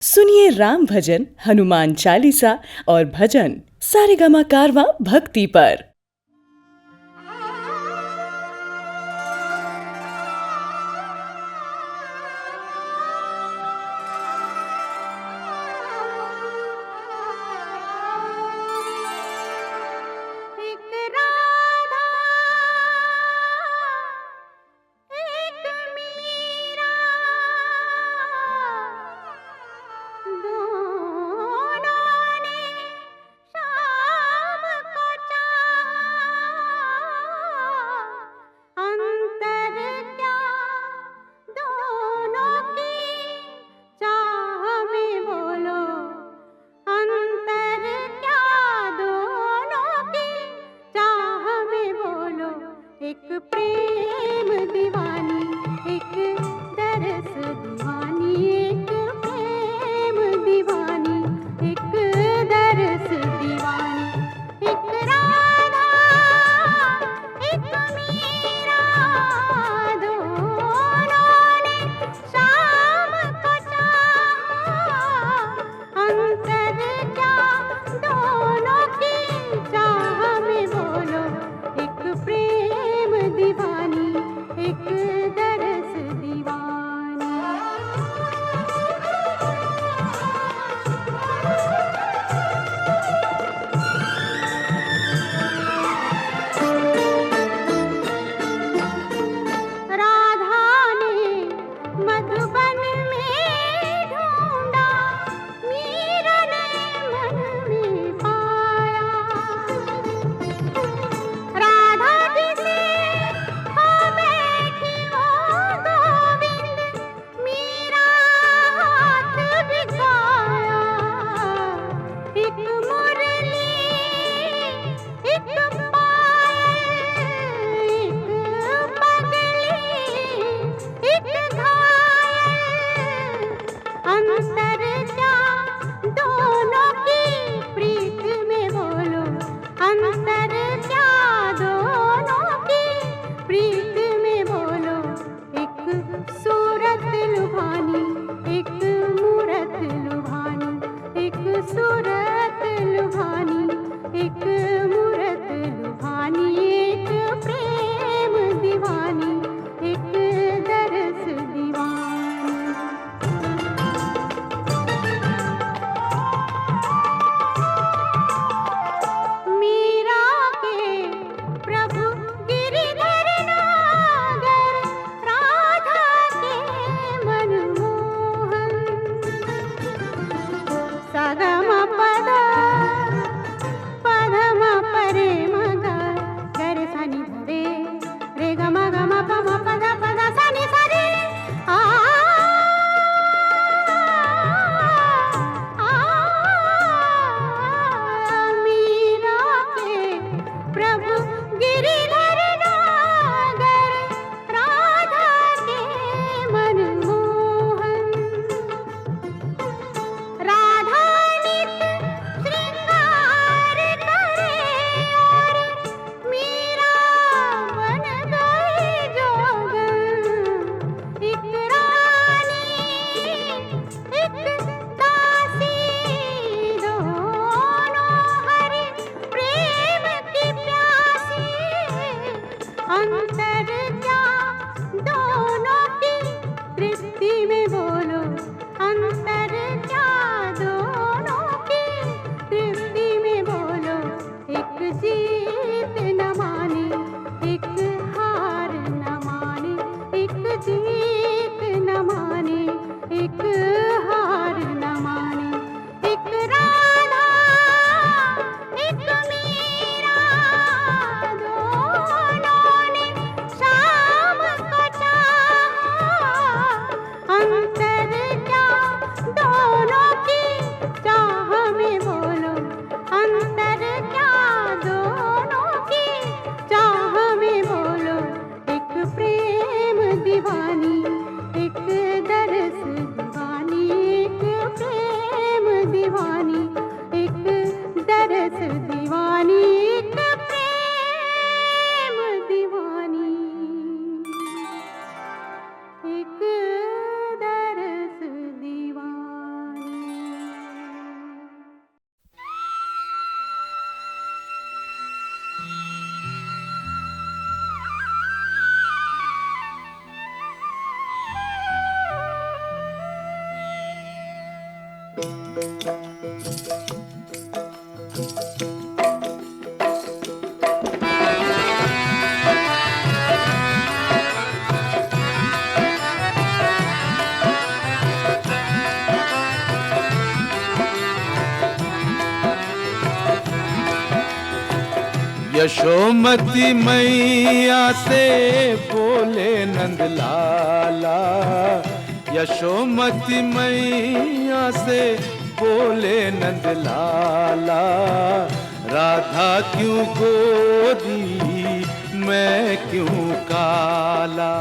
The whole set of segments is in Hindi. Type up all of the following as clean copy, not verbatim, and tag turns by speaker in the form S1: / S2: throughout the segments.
S1: सुनिए राम भजन, हनुमान चालीसा और भजन सारेगामा कारवां भक्ति पर।
S2: एक राधा एक मीरा दोनों ने शाम को चाहा।
S3: यशोमती मैया से बोले नंद लाला, यशोमती मैया से बोले नंद लाला, राधा क्यों गोरी मैं क्यों काला,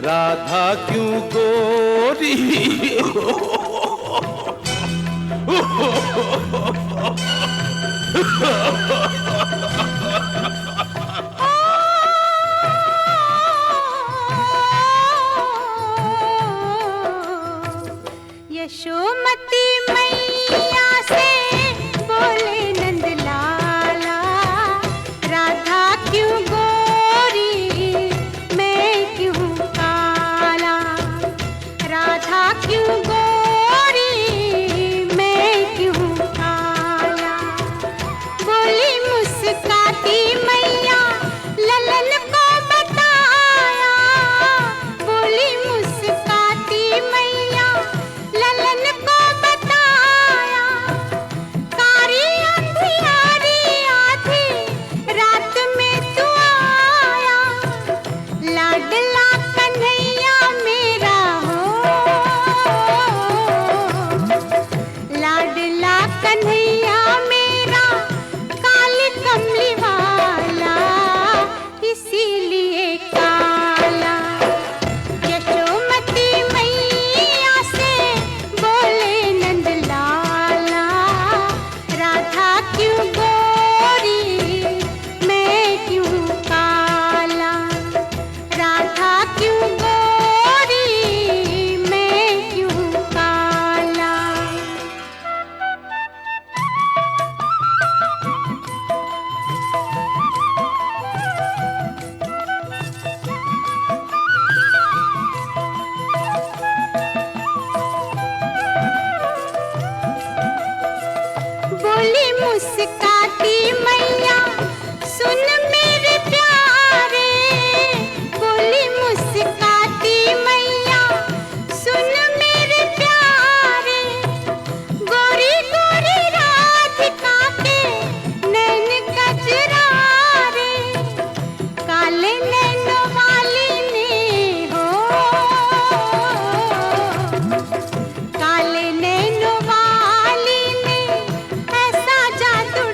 S3: राधा क्यों गोरी
S2: यशोमती मैया से बोले नंद लाला, राधा क्यों गोरी मैं क्यों काला, राधा क्यों गोरी मैं क्यों काला। बोली मुस्काती मैया ललन को बताया, बोली मुस्काती मैया ललन को बताया, कारी अंधियारी आधी रात में तू आया, लाडला कन्हैया मेरा हो, लाडला कन्हैया मेरा काली कमली वाला इसीलिए काला। यशोमती मैया से बोले नंद लाला, राधा क्यों गोरी मैं क्यों काला, राधा क्यों गोरी मैं क्यों काला। बोली मुस्काती मैया सुन मेरे प्यारे, बोली मुस्काती मैया सुन मेरे प्यारे, गोरी गोरी राधिका के नैन कजरारे, काले नैनों वाली ने हो, काले नैनों वाली ने ऐसा जादू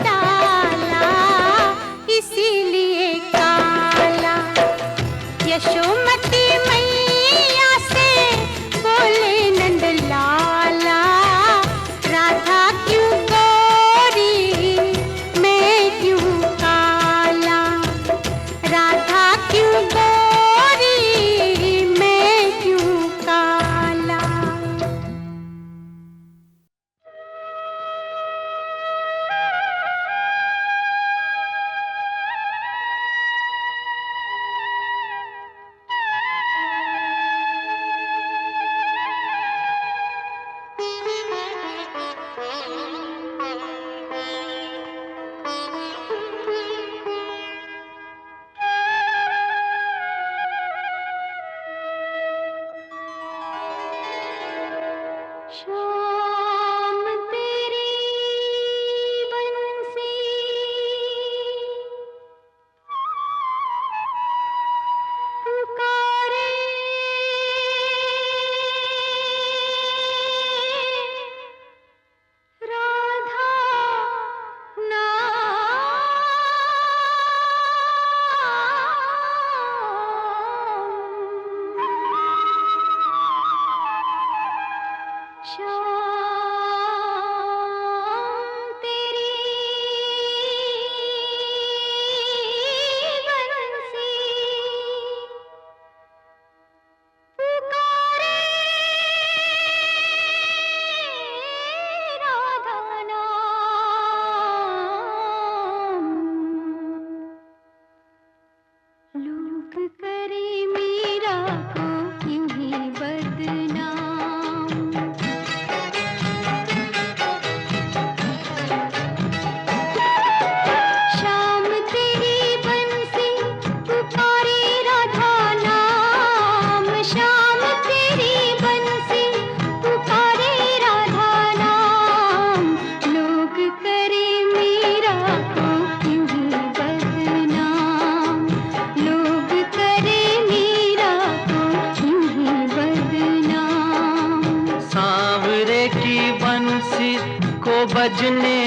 S4: बंसी को बजने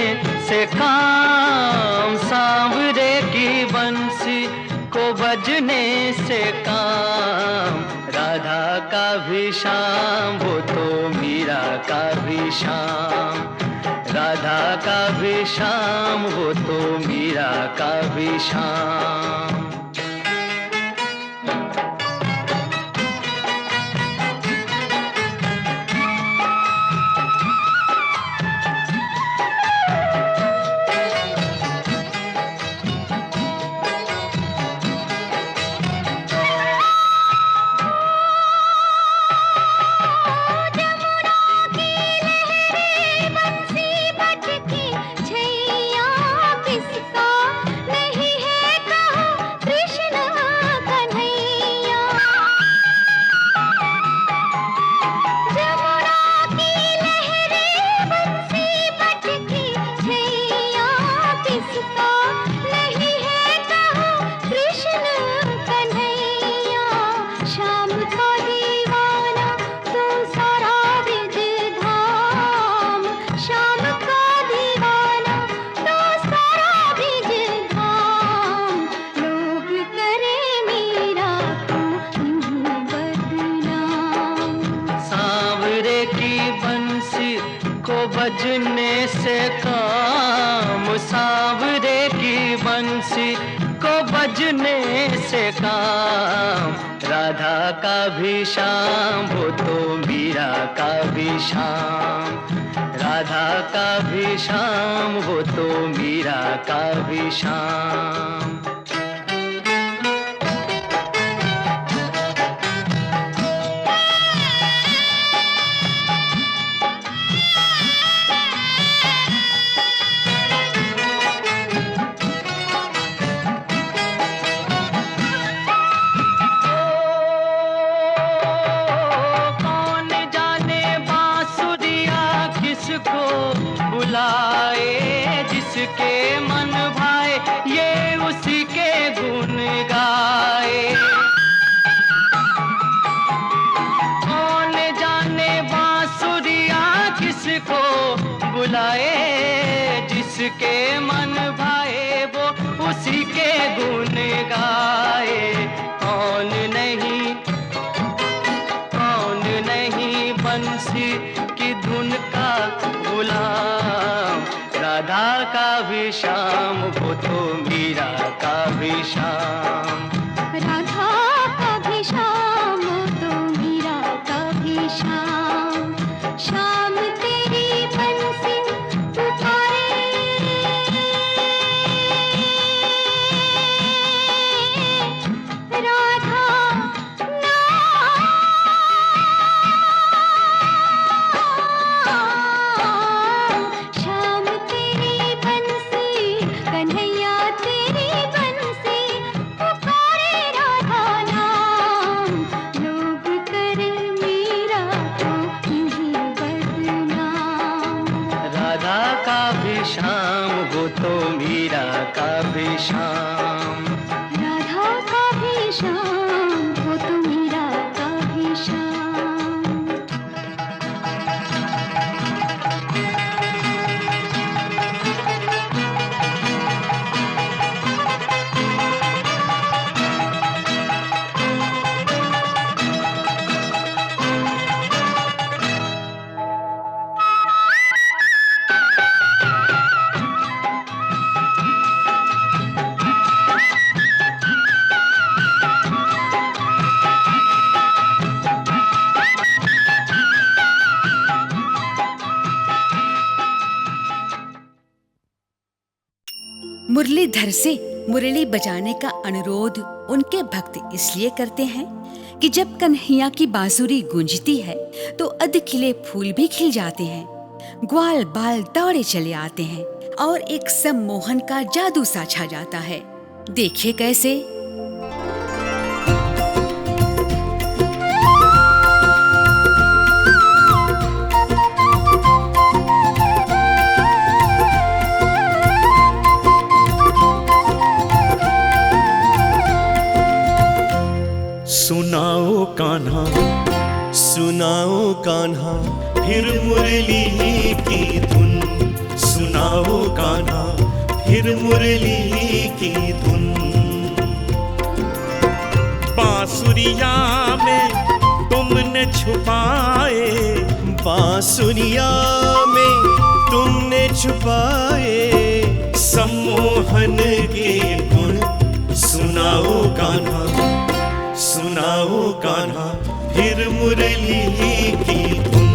S4: से काम, सांवरे की बंसी को बजने से काम। राधा का भी शाम वो तो मीरा का भी शाम, राधा का भी शाम वो तो मीरा का भी शाम। बजने से काम, सांवरे की बंसी को बजने से काम। राधा का भी शाम वो तो मीरा का भी शाम, राधा का भी शाम वो तो मीरा का भी शाम। जिसके मन भाए ये उसी के गुण गाए। कौन जाने बांसुरिया किसको बुलाए, जिसके मन भाए वो उसी के गुण गाए। कौन नहीं बंसी की धुन का गुलाम। राधा का भी शाम वो तो मीरा का भी शाम,
S2: राधा का भी शाम वो तो मीरा का भी शाम। शाम तेरी बंसी पुकारे, राधा
S4: शाम वो तो मीरा का भी शाम,
S2: राधा का भी शाम वो तो मीरा का भी शाम।
S5: मुरलीधर से मुरली बजाने का अनुरोध उनके भक्त इसलिए करते हैं कि जब कन्हैया की बांसुरी गूंजती है तो अध खिले फूल भी खिल जाते हैं, ग्वाल बाल दौड़े चले आते हैं और एक सम्मोहन का जादू सा छा जाता है। देखिए कैसे।
S6: सुनाओ कान्हा, सुनाओ कान्हा, फिर मुरली की फिर मुरली की धुन।
S3: बांसुरिया में तुमने छुपाए,
S6: बांसुरिया में तुमने छुपाए सम्मोहन के गुण। सुनाओ कान्हा, सुनाओ कान्हा, फिर मुरली की धुन।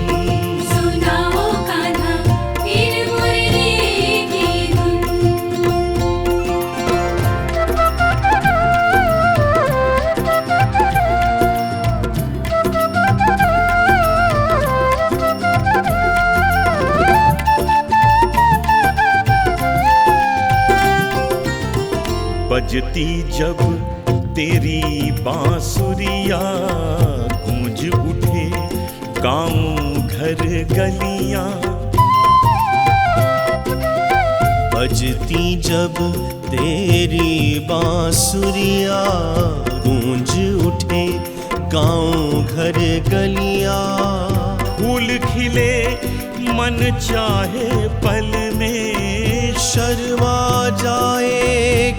S2: सुनाओ कान्हा फिर मुरली की धुन।
S3: बजती जब तेरी बांसुरिया, गूंज उठे गाँव घर गलियां।
S6: बजती जब तेरी बांसुरिया, गूंज उठे गाँव घर गलियां।
S3: फूल खिले मन चाहे पल में,
S6: शर्मा जाए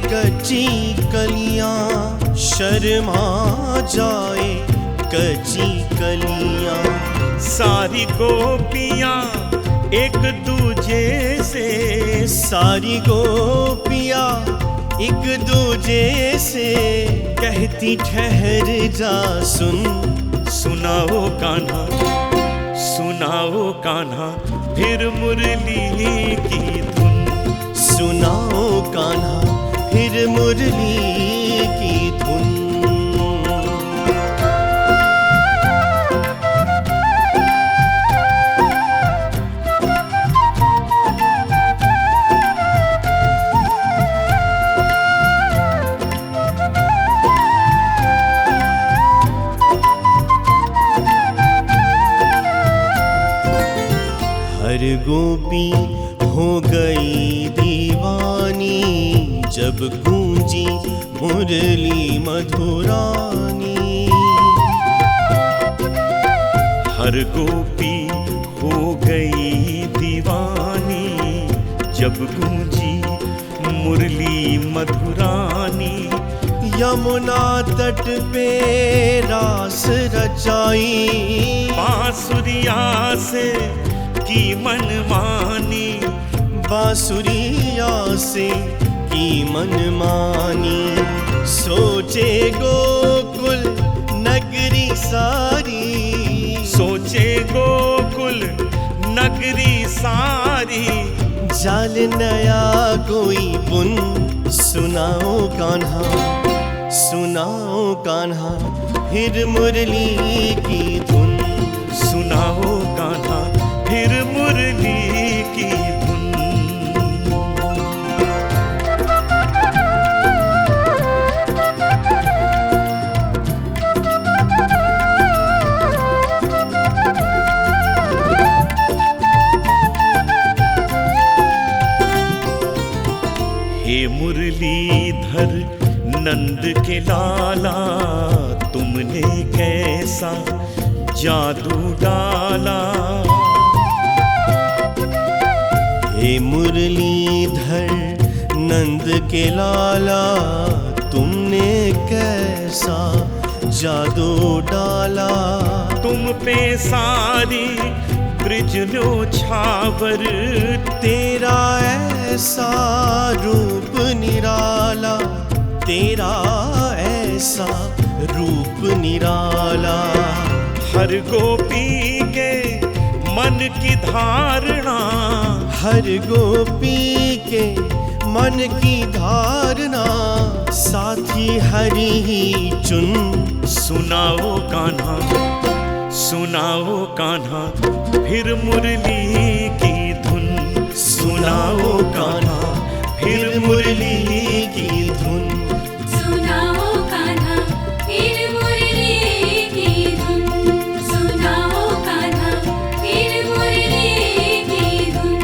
S6: कच्ची कलियां, शर्मा जाए कच्ची कलियां।
S3: सारी गोपियां एक दूजे से,
S6: सारी गोपियां एक दूजे से कहती ठहर जा सुन।
S3: सुनाओ कान्हा, सुनाओ कान्हा, फिर मुरली की धुन।
S6: सुनाओ कान्हा फिर मुरली की धुन। हर गोपी हो गई दीवानी, जब गूंजी मुरली मधुरानी।
S3: हर गोपी हो गई दीवानी, जब गूंजी मुरली मधुरानी।
S6: यमुना तट पे रास रचाई,
S3: बांसुरिया से की मनमानी,
S6: बांसुरिया से की मनमानी। सोचे गोकुल नगरी सारी,
S3: सोचे गोकुल नगरी सारी।
S6: जाल नया कोई बुन। सुनाओ कान्हा, सुनाओ कान्हा, फिर मुरली की धुन।
S3: सुनाओ कान्हा, फिर मुरली की धुन। हे मुरलीधर नंद के लाला, तुमने कैसा जादू डाला।
S6: हे मुरलीधर नंद के लाला, तुमने कैसा जादू डाला।
S3: तुम पे सारी ब्रिज न्योछावर,
S6: तेरा ऐसा रूप निराला, तेरा ऐसा रूप निराला।
S3: हर गोपी के मन की धारणा,
S6: हर गोपी के मन की धारणा। साथी हरि ही चुन।
S3: सुनाओ कान्हा, सुनाओ कान्हा, फिर मुरली की धुन। सुनाओ कान्हा, फिर मुरली की धुन।
S2: सुनाओ कान्हा फिर मुरली की धुन। सुनाओ कान्हा फिर मुरली की धुन।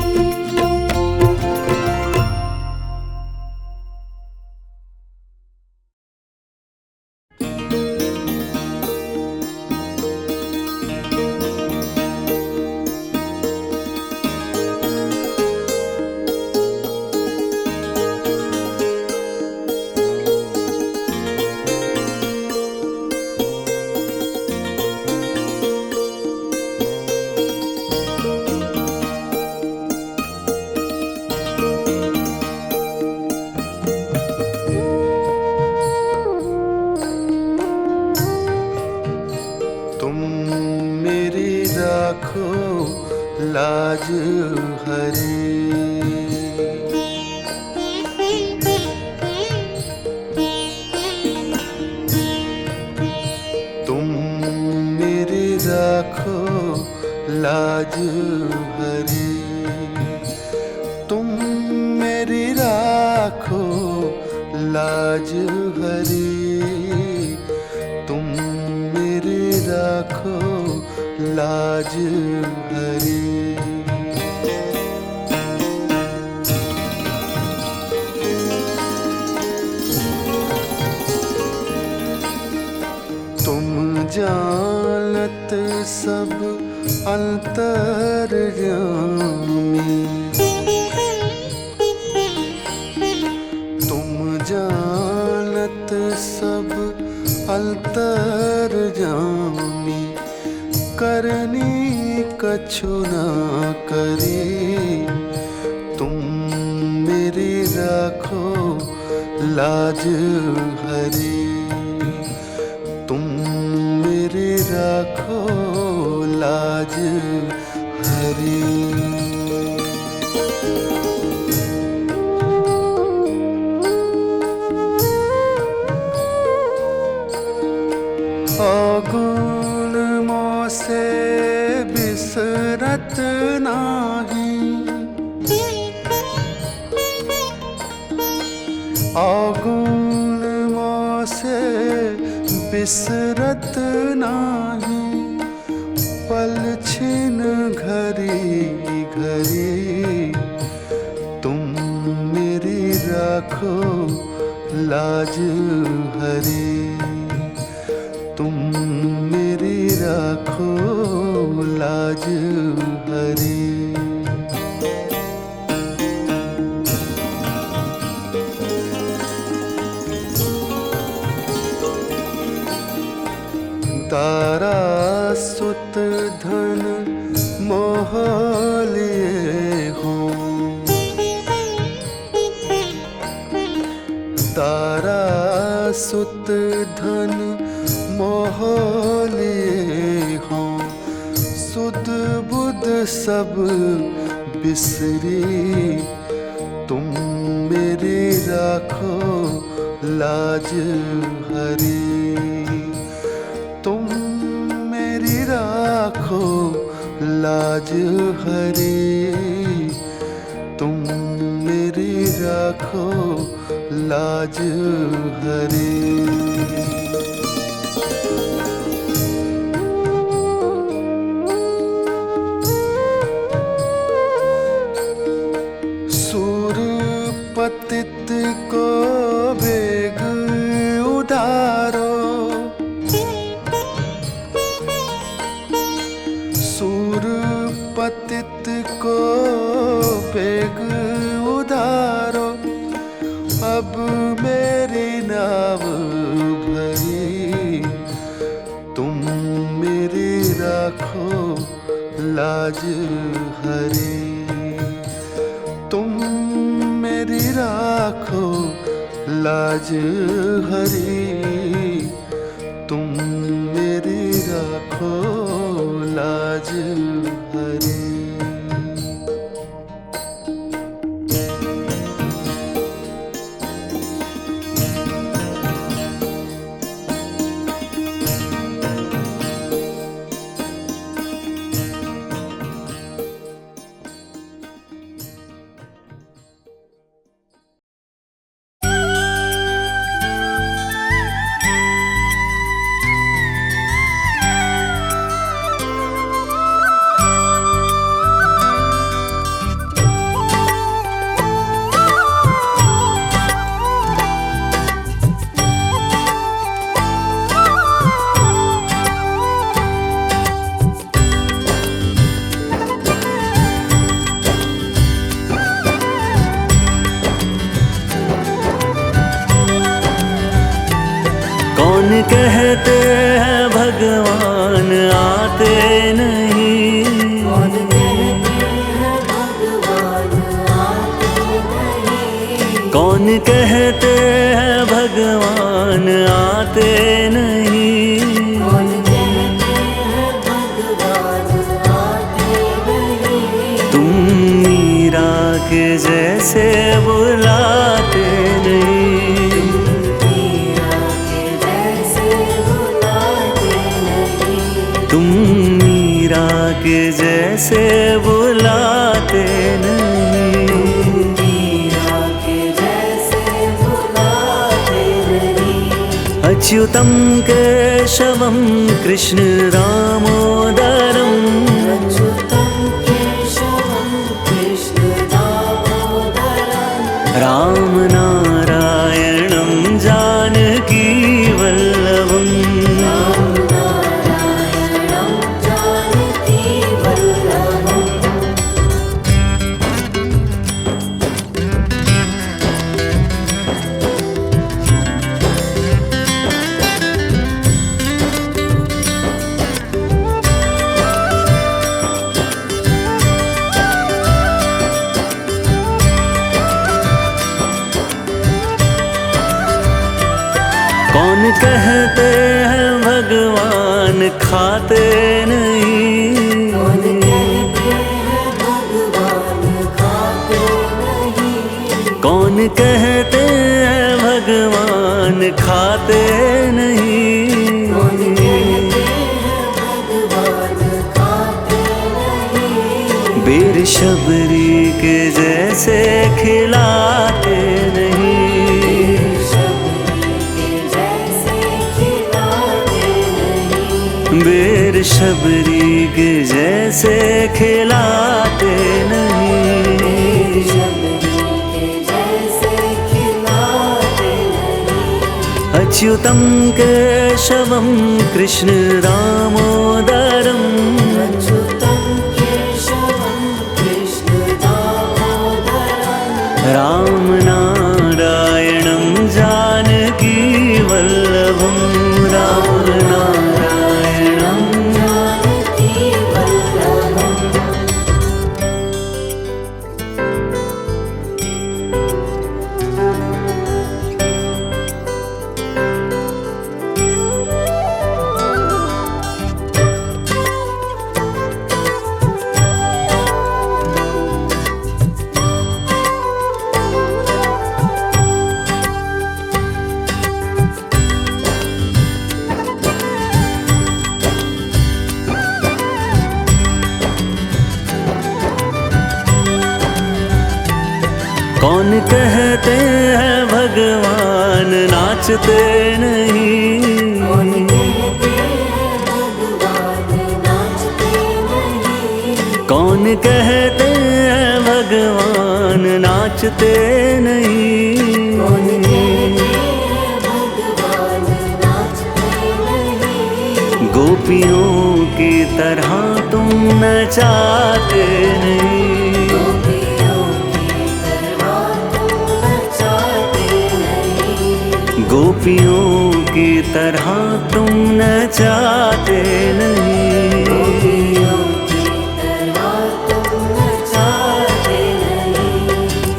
S6: लाज हरे। तुम मेरी राखो लाज हरे, तुम मेरी राखो लाज हरे, तुम मेरी राखो लाज हरे। तुम जानत सब अंतर्यामी, तुम जानत सब अंतर्यामी, करनी कछु ना करे, तुम मेरी राखो लाज हरे, तुम मेरी राखो लाज हरे। अवगुण मोसे बिसरत नाही, अवगुण मोसे बिसरत नाही, पल छिन घरी घरी, तुम मेरी राखो लाज हरे, तुम मेरी राखो लाज हरे। तारा सुत धन मोह लिए हों, तारा सुत धन मोह लिए हों, सुध बुध सब बिसरी, तुम मेरी राखो लाज हरे, तुम मेरी राखो लाज हरे, तुम मेरी राखो लाज हरे। सूर पतित को वेग उधारो, सूर पतित को वेग उधारो, अब मेरी नाव भरी, तुम मेरी राखो लाज हरे, तुम मेरी राखो लाज हरे, तुम मेरी राखो लाज हरे।
S7: कौन कहते हैं भगवान आते नहीं, कौन कहते हैं भगवान आते नहीं, कौन कहते हैं भगवान आते नहीं, कौन कहते हैं भगवान आते नहीं, जैसे बुलाते नहीं, तुम मीरा के जैसे बुलाते नहीं, अच्युतम केशवम कृष्ण दामोदरम, राम नारायणं जानकी वल्लभम, कौन कहते हैं भगवान खाते नहीं, कौन कहते हैं भगवान खाते नहीं, बेर शबरी के जैसे खिलाते नहीं, बेर शबरी के जैसे खिलाते नहीं, अच्युतम केशवम कृष्ण दामोदरम, राम नारायणं जानकी वल्लभम, राम नारायणं जानकी वल्लभम। कौन कहते हैं भगवान नाचते नहीं, कौन कहते हैं भगवान नाचते नहीं, गोपियों की तरह तुम नचाते नहीं, गोपियों की तरह तुम नचाते नहीं,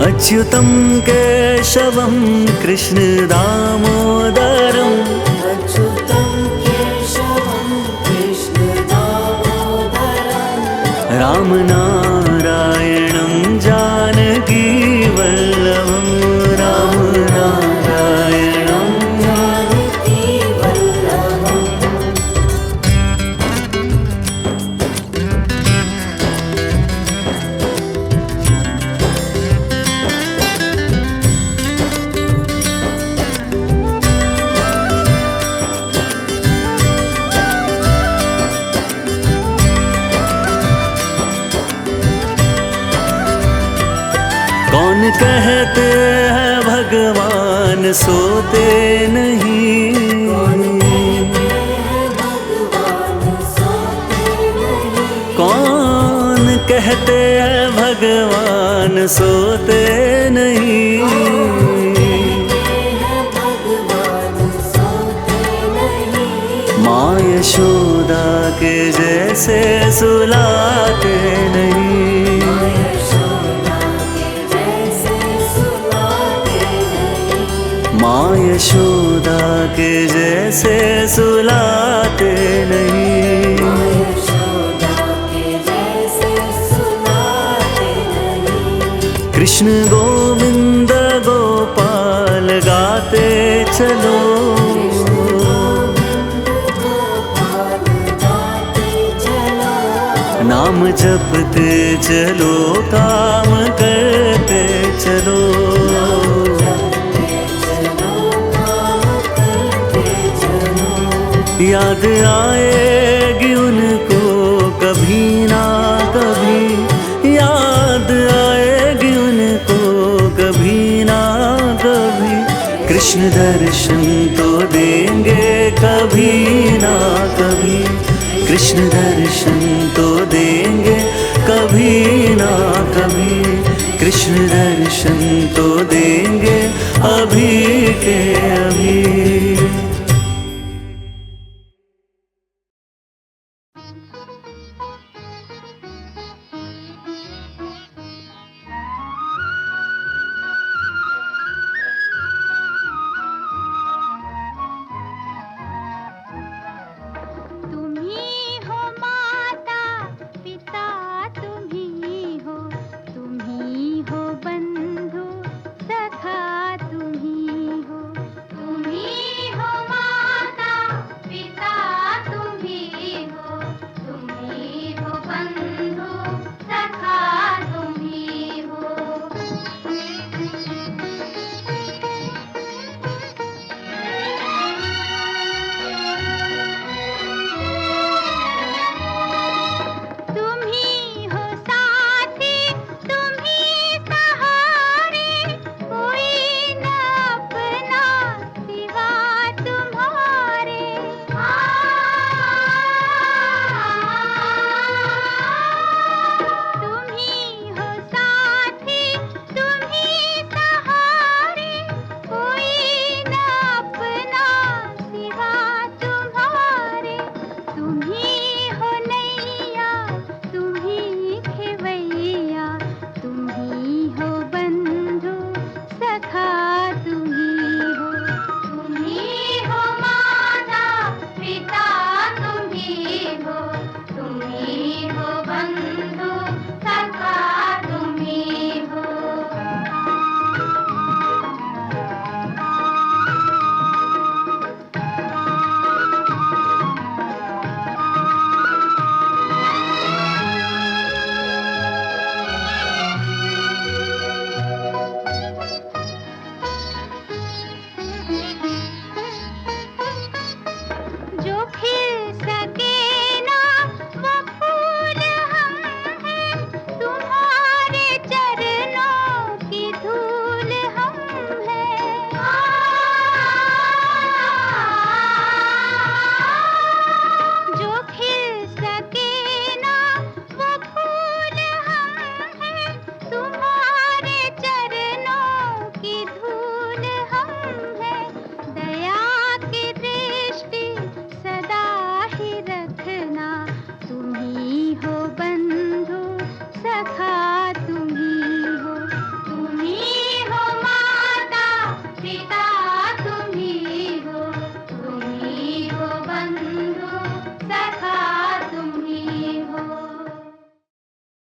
S7: अच्युतम केशवम कृष्ण दामोदरम, राम नारायणं जानकी वल्लभम, राम नारायणं जानकी वल्लभम। कौन कहते हैं भगवान सोते नहीं, कौन कहते हैं भगवान सोते नहीं, माँ यशोदा के जैसे सुलाते नहीं, माँ यशोदा के जैसे सुलाते नहीं, कृष्ण गोविंद गोपाल गाते चलो, नाम जपते चलो, काम करते चलो। याद आएगी उनको कभी ना कभी, याद आएगी उनको कभी ना कभी। कृष्ण दर्शन तो देंगे कभी ना कभी, कृष्ण दर्शन तो देंगे कभी ना कभी, कृष्ण दर्शन तो देंगे अभी के अभी।